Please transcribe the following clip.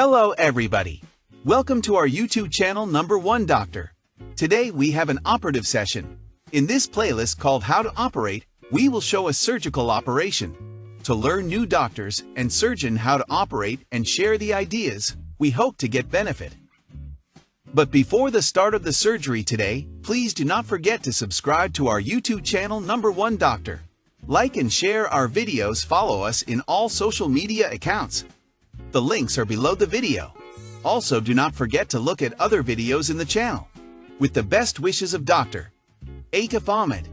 Hello everybody! Welcome to our YouTube channel No1doctor. Today we have an operative session. In this playlist called How to Operate, we will show a surgical operation. To learn new doctors and surgeon how to operate and share the ideas, we hope to get benefit. But before the start of the surgery today, please do not forget to subscribe to our YouTube channel No1doctor. Like and share our videos, follow us in all social media accounts. The links are below the video. Also, do not forget to look at other videos in the channel. With the best wishes of Dr. Atef Ahmed.